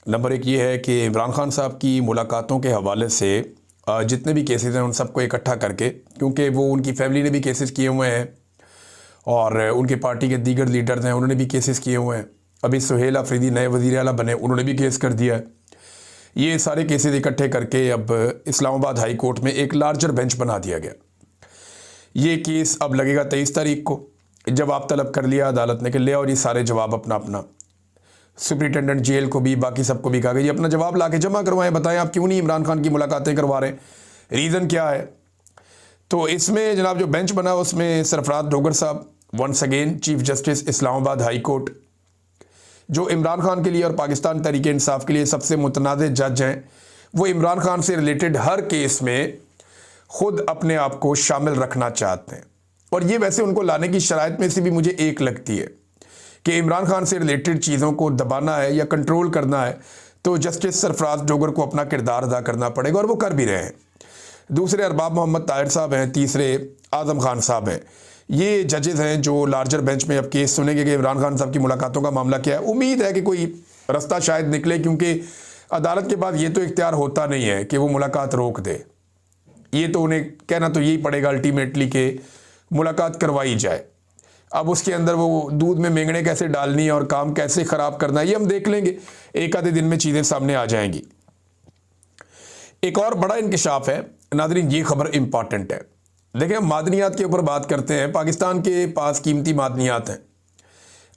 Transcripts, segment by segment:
Number एक ये है कि इमरान खान साहब की मुलाकातों के हवाले से जितने भी केसेस हैं उन सबको इकट्ठा करके, क्योंकि वो उनकी फैमिली ने भी केसेस किए हुए हैं और उनकी पार्टी के दीगर लीडर्स हैं उन्होंने भी केसेस किए हुए हैं। अभी सुहेल अफरीदी नए वज़ीर आला बने, उन्होंने भी केस कर दिया है। ये सारे केसेस इकट्ठे करके अब इस्लामाबाद हाई कोर्ट में एक लार्जर बेंच बना दिया गया। ये केस अब लगेगा 23 तारीख को। जवाब तलब कर लिया अदालत ने कि ले और ये सारे जवाब अपना अपना, सुप्रिटेंडेंट जेल को भी बाकी सबको भी कहा कि ये अपना जवाब ला के जमा करवाएं, बताएं आप क्यों नहीं इमरान खान की मुलाकातें करवा रहे हैं, रीज़न क्या है। तो इसमें जनाब जो बेंच बना उसमें सरफराज डोगर साहब, once again chief justice Islamabad high court, जो इमरान खान के लिए और पाकिस्तान तहरीक इंसाफ के लिए सबसे मुतनाज़ जज हैं, वो इमरान खान से रिलेटेड हर केस में ख़ुद अपने आप को शामिल रखना चाहते हैं। और ये वैसे उनको लाने की शराइत में से भी मुझे एक लगती है कि इमरान खान से रिलेटेड चीज़ों को दबाना है या कंट्रोल करना है तो जस्टिस सरफराज डोगर को अपना किरदार अदा करना पड़ेगा, और वो कर भी रहे हैं। दूसरे अरबाब मोहम्मद ताहिर साहब हैं, तीसरे आज़म खान साहब हैं। ये जजेस हैं जो लार्जर बेंच में अब केस सुनेंगे कि इमरान खान साहब की मुलाकातों का मामला क्या है। उम्मीद है कि कोई रास्ता शायद निकले, क्योंकि अदालत के बाद ये तो इख्तियार होता नहीं है कि वो मुलाकात रोक दे। ये तो उन्हें कहना तो यही पड़ेगा अल्टीमेटली कि मुलाकात करवाई जाए। अब उसके अंदर वो दूध में मेंगड़े कैसे डालनी है और काम कैसे ख़राब करना है ये हम देख लेंगे, एक आधे दिन में चीज़ें सामने आ जाएंगी। एक और बड़ा इंकशाफ है नाज़रीन, ये खबर इंपॉर्टेंट है। देखिए, हम मादनियात के ऊपर बात करते हैं, पाकिस्तान के पास कीमती मादनियात हैं।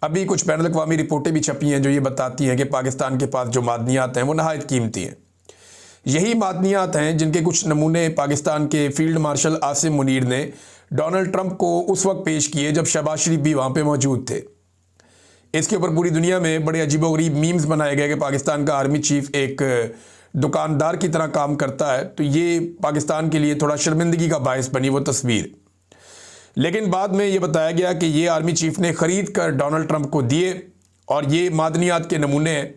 अभी कुछ बैनुल अक़वामी रिपोर्टें भी छपी हैं जो ये बताती हैं कि पाकिस्तान के पास जो मादनियात हैं वो नहायत कीमती हैं। यही मादनियात हैं जिनके कुछ नमूने पाकिस्तान के फील्ड मार्शल आसिम मुनीर ने डोनाल्ड ट्रंप को उस वक्त पेश किए जब शहबाज शरीफ भी वहाँ पे मौजूद थे। इसके ऊपर पूरी दुनिया में बड़े अजीबोगरीब मीम्स बनाए गए कि पाकिस्तान का आर्मी चीफ एक दुकानदार की तरह काम करता है। तो ये पाकिस्तान के लिए थोड़ा शर्मिंदगी का बायस बनी वो तस्वीर। लेकिन बाद में ये बताया गया कि ये आर्मी चीफ ने ख़रीद कर डोनाल्ड ट्रंप को दिए और ये मादनियात के नमूने हैं।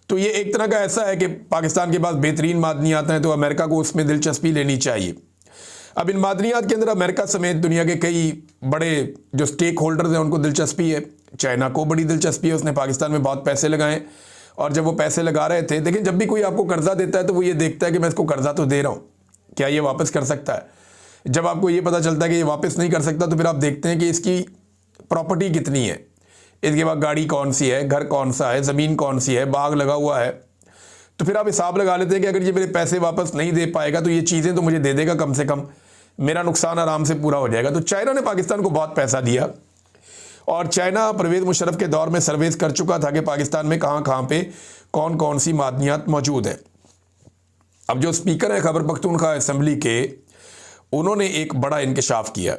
तो ये एक तरह का ऐसा है कि पाकिस्तान के पास बेहतरीन मादनियात हैं तो अमेरिका को उसमें दिलचस्पी लेनी चाहिए। अब इन मादनियात के अंदर अमेरिका समेत दुनिया के कई बड़े जो स्टेक होल्डर्स हैं उनको दिलचस्पी है। चाइना को बड़ी दिलचस्पी है, उसने पाकिस्तान में बहुत पैसे लगाए और जब वो पैसे लगा रहे थे, लेकिन जब भी कोई आपको कर्जा देता है तो वो ये देखता है कि मैं इसको कर्जा तो दे रहा हूँ, क्या ये वापस कर सकता है। जब आपको ये पता चलता है कि ये वापस नहीं कर सकता तो फिर आप देखते हैं कि इसकी प्रॉपर्टी कितनी है, इसके बाद गाड़ी कौन सी है, घर कौन सा है, ज़मीन कौन सी है, बाग लगा हुआ है। तो फिर आप हिसाब लगा लेते हैं कि अगर ये मेरे पैसे वापस नहीं दे पाएगा तो ये चीज़ें तो मुझे दे देगा, कम से कम मेरा नुकसान आराम से पूरा हो जाएगा। तो चाइना ने पाकिस्तान को बहुत पैसा दिया और चाइना परवेज़ मुशर्रफ के दौर में सर्वेस कर चुका था कि पाकिस्तान में कहाँ कहाँ पे कौन कौन सी मादनियात मौजूद हैं। अब जो स्पीकर है खैबर पख्तूनख्वा असेंबली के, उन्होंने एक बड़ा इंकशाफ किया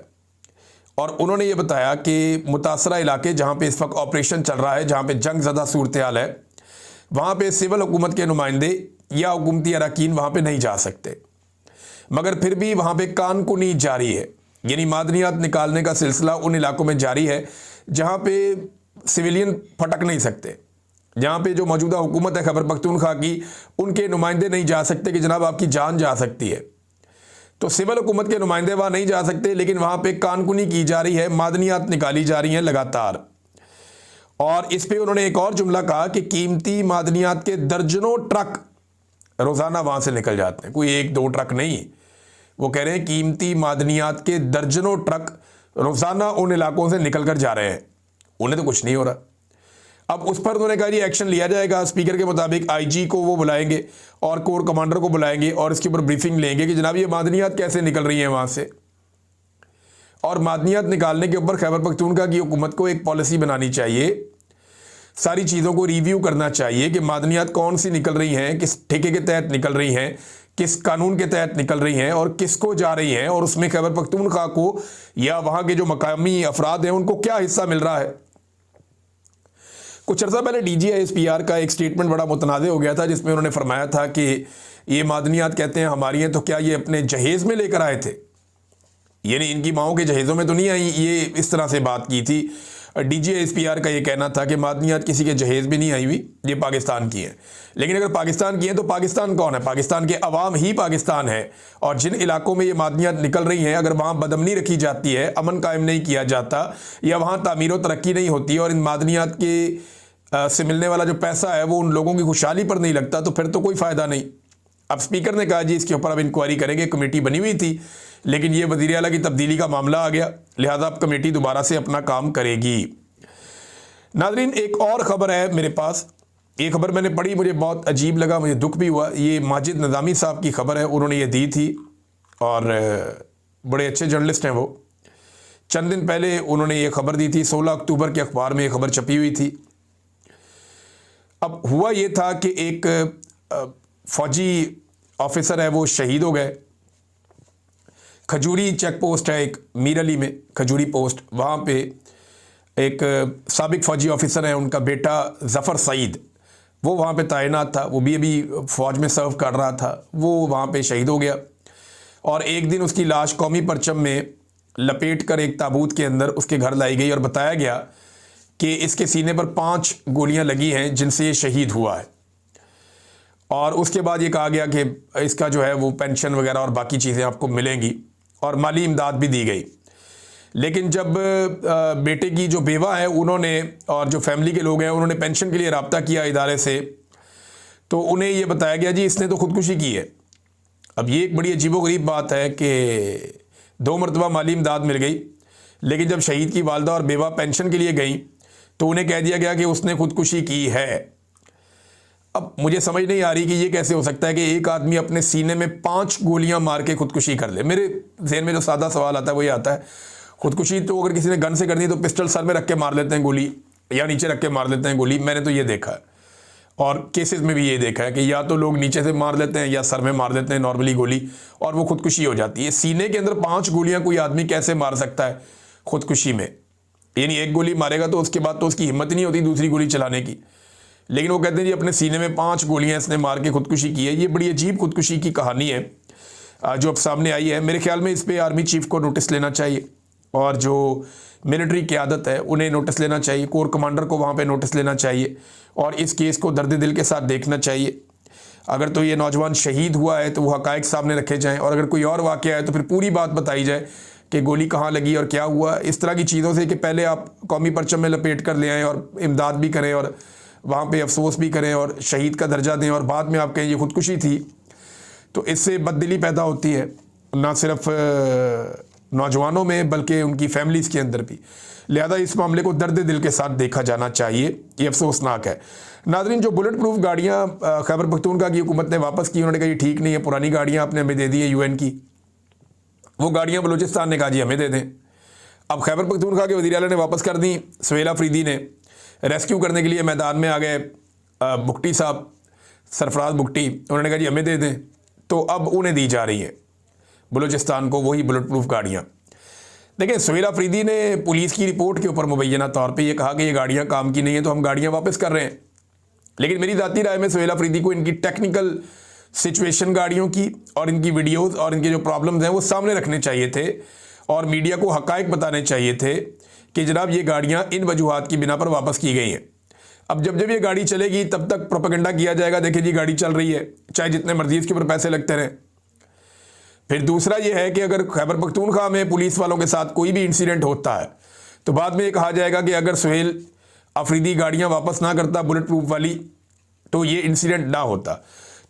और उन्होंने ये बताया कि मुतासरा इलाके जहाँ पे इस वक्त ऑपरेशन चल रहा है, जहाँ पे जंग ज़दा सूरत हाल है, वहाँ पे सिविल हुकूमत के नुमाइंदे या हुकूमती अरकान वहाँ पे नहीं जा सकते, मगर फिर भी वहाँ पे कानकुनी जारी है। यानी मादनियात निकालने का सिलसिला उन इलाकों में जारी है जहाँ पे सिविलियन फटक नहीं सकते, जहाँ पे जो मौजूदा हुकूमत है खैबर पख्तूनख्वा की, उनके नुमाइंदे नहीं जा सकते कि जनाब आपकी जान जा सकती है। तो सिविल हुकूमत के नुमाइंदे वहाँ नहीं जा सकते, लेकिन वहाँ पे कानकुनी की जा रही है, मादनियात निकाली जा रही हैं लगातार। और इस पे उन्होंने एक और जुमला कहा कि कीमती मादनियात के दर्जनों ट्रक रोज़ाना वहाँ से निकल जाते हैं, कोई एक दो ट्रक नहीं। वो कह रहे हैं कीमती मादनियात के दर्जनों ट्रक रोज़ाना उन इलाकों से निकल कर जा रहे हैं, उन्हें तो कुछ नहीं हो रहा। अब उस पर उन्होंने कहा ये एक्शन लिया जाएगा। स्पीकर के मुताबिक आईजी को वो बुलाएंगे और कोर कमांडर को बुलाएंगे और इसके ऊपर ब्रीफिंग लेंगे कि जनाब ये मादनियात कैसे निकल रही हैं वहाँ से। और मादनियात निकालने के ऊपर खैबर पख्तूनख्वा की हुकूमत को एक पॉलिसी बनानी चाहिए, सारी चीज़ों को रिव्यू करना चाहिए कि मादनियात कौन सी निकल रही हैं, किस ठेके के तहत निकल रही हैं, किस कानून के तहत निकल रही हैं और किसको जा रही हैं, और उसमें खैबर पख्तूनख्वा को या वहाँ के जो मकामी अफराद हैं उनको क्या हिस्सा मिल रहा है। कुछ अर्सा पहले DGISPR का एक स्टेटमेंट बड़ा मुतनाज़ हो गया था जिसमें उन्होंने फरमाया था कि ये मादनियात कहते हैं हमारी हैं, तो क्या ये अपने जहेज़ में लेकर आए थे, यानी इनकी माओं के जहेज़ों में तो नहीं आई। ये इस तरह से बात की थी। DGISPR का ये कहना था कि मादनियात किसी के जहेज़ भी नहीं आई हुई, ये पाकिस्तान की है। लेकिन अगर पाकिस्तान की है तो पाकिस्तान कौन है? पाकिस्तान के अवाम ही पाकिस्तान है। और जिन इलाकों में ये मादनियात निकल रही हैं, अगर वहाँ बदअमनी रखी जाती है, अमन कायम नहीं किया जाता या वहाँ तामीर व तरक्की नहीं होती और इन मादनियात के से मिलने वाला जो पैसा है वो उन लोगों की खुशहाली पर नहीं लगता, तो फिर तो कोई फ़ायदा नहीं। अब स्पीकर ने कहा जी इसके ऊपर अब इंक्वायरी करेंगे, कमेटी बनी हुई थी, लेकिन ये वज़ीर आला की तब्दीली का मामला आ गया, लिहाजा अब कमेटी दोबारा से अपना काम करेगी। नाज़रीन, एक और ख़बर है मेरे पास, ये खबर मैंने पढ़ी, मुझे बहुत अजीब लगा, मुझे दुख भी हुआ। ये माजिद निज़ामी साहब की खबर है, उन्होंने ये दी थी और बड़े अच्छे जर्नलिस्ट हैं वो। चंद दिन पहले उन्होंने ये खबर दी थी, 16 अक्टूबर के अखबार में ये खबर छपी हुई थी। अब हुआ ये था कि एक फ़ौजी ऑफिसर है वो शहीद हो गए। खजूरी चेक पोस्ट है एक मीर अली में, खजूरी पोस्ट, वहाँ पे एक साबिक फ़ौजी ऑफिसर है, उनका बेटा ज़फ़र सईद, वो वहाँ पे तैनात था, वो भी अभी फ़ौज में सर्व कर रहा था, वो वहाँ पे शहीद हो गया। और एक दिन उसकी लाश कौमी परचम में लपेट कर एक ताबूत के अंदर उसके घर लाई गई और बताया गया कि इसके सीने पर 5 गोलियां लगी हैं जिनसे ये शहीद हुआ है। और उसके बाद ये कहा गया कि इसका जो है वो पेंशन वगैरह और बाकी चीज़ें आपको मिलेंगी और माली इमदाद भी दी गई। लेकिन जब बेटे की जो बेवा है उन्होंने और जो फैमिली के लोग हैं उन्होंने पेंशन के लिए रब्ता किया इदारे से, तो उन्हें ये बताया गया जी इसने तो ख़ुदकुशी की है। अब ये एक बड़ी अजीबोगरीब बात है कि 2 मरतबा माली इमदाद मिल गई, लेकिन जब शहीद की वालदा और बेवा पेंशन के लिए गई तो उन्हें कह दिया गया कि उसने ख़ुदकुशी की है। अब मुझे समझ नहीं आ रही कि ये कैसे हो सकता है कि एक आदमी अपने सीने में 5 गोलियां मार के ख़ुदकुशी कर ले। मेरे जहन में जो सादा सवाल आता है वो ये आता है, ख़ुदकुशी तो अगर किसी ने गन से करनी तो पिस्टल सर में रख के मार लेते हैं गोली, या नीचे रख के मार लेते हैं गोली। मैंने तो ये देखा है और केसेस में भी ये देखा है कि या तो लोग नीचे से मार लेते हैं या सर में मार देते हैं नॉर्मली गोली, और वो ख़ुदकुशी हो जाती है। सीने के अंदर 5 गोलियां कोई आदमी कैसे मार सकता है ख़ुदकुशी में? यानी एक गोली मारेगा तो उसके बाद तो उसकी हिम्मत ही नहीं होती दूसरी गोली चलाने की, लेकिन वो कहते हैं जी अपने सीने में 5 गोलियां इसने मार के ख़ुदकुशी की है। ये बड़ी अजीब ख़ुदकुशी की कहानी है जो अब सामने आई है। मेरे ख्याल में इस पर आर्मी चीफ को नोटिस लेना चाहिए और जो मिलिट्री क़यादत है उन्हें नोटिस लेना चाहिए, कोर कमांडर को वहाँ पे नोटिस लेना चाहिए और इस केस को दर्द दिल के साथ देखना चाहिए। अगर तो ये नौजवान शहीद हुआ है तो वो हक़ाइक़ सामने रखे जाएँ, और अगर कोई और वाक़या है तो फिर पूरी बात बताई जाए कि गोली कहाँ लगी और क्या हुआ। इस तरह की चीज़ों से कि पहले आप कौमी परचम में लपेट कर ले आएँ और इमदाद भी करें और वहाँ पे अफसोस भी करें और शहीद का दर्जा दें और बाद में आप कहें ये ख़ुदकुशी थी, तो इससे बददिली पैदा होती है ना सिर्फ नौजवानों में बल्कि उनकी फैमिलीज़ के अंदर भी। लिहाजा इस मामले को दर्द दिल के साथ देखा जाना चाहिए, ये अफसोसनाक है। नाज़रीन, जो बुलेट प्रूफ गाड़ियाँ खैबर पख्तूनख्वा की हुकूमत ने वापस की, उन्होंने कहा ये ठीक नहीं है, पुरानी गाड़ियाँ आपने हमें दे दी है UN की, वो गाड़ियाँ बलूचिस्तान ने कहा जी हमें दे दें। अब खैबर पख्तूनख्वा के वज़ीर आला ने वापस कर दी। सुहेल अफरीदी ने रेस्क्यू करने के लिए मैदान में आ गए। बुगटी साहब, सरफराज बुगटी, उन्होंने कहा जी हमें दे दें, तो अब उन्हें दी जा रही है बलूचिस्तान को वही बुलेट प्रूफ गाड़ियाँ। देखिए, सुहेल अफरीदी ने पुलिस की रिपोर्ट के ऊपर मुबैना तौर पे ये कहा कि ये गाड़ियाँ काम की नहीं है तो हम गाड़ियाँ वापस कर रहे हैं। लेकिन मेरी ज़ाती राय में सुहेल अफरीदी को इनकी टेक्निकल सिचुएशन गाड़ियों की और इनकी वीडियोज़ और इनके जो प्रॉब्लम्स हैं वो सामने रखने चाहिए थे और मीडिया को हक़ाइक़ बताने चाहिए थे कि जनाब ये गाड़ियाँ इन वजूहात की बिना पर वापस की गई हैं। अब जब जब ये गाड़ी चलेगी तब तक प्रोपेगेंडा किया जाएगा, देखिए जी गाड़ी चल रही है, चाहे जितने मर्जी इसके ऊपर पैसे लगते रहें। फिर दूसरा ये है कि अगर खैबर पख्तूनख्वा में पुलिस वालों के साथ कोई भी इंसिडेंट होता है तो बाद में ये कहा जाएगा कि अगर सुहेल अफरीदी गाड़ियाँ वापस ना करता बुलेट प्रूफ वाली तो ये इंसिडेंट ना होता।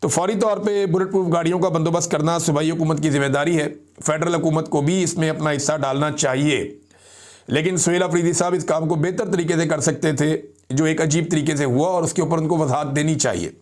तो फौरी तौर पे बुलेट प्रूफ गाड़ियों का बंदोबस्त करना सूबाई हुकूमत की जिम्मेदारी है, फेडरल हुकूमत को भी इसमें अपना हिस्सा डालना चाहिए। लेकिन सुहेल अफरीदी साहब इस काम को बेहतर तरीके से कर सकते थे, जो एक अजीब तरीके से हुआ, और उसके ऊपर उनको वजाहत देनी चाहिए।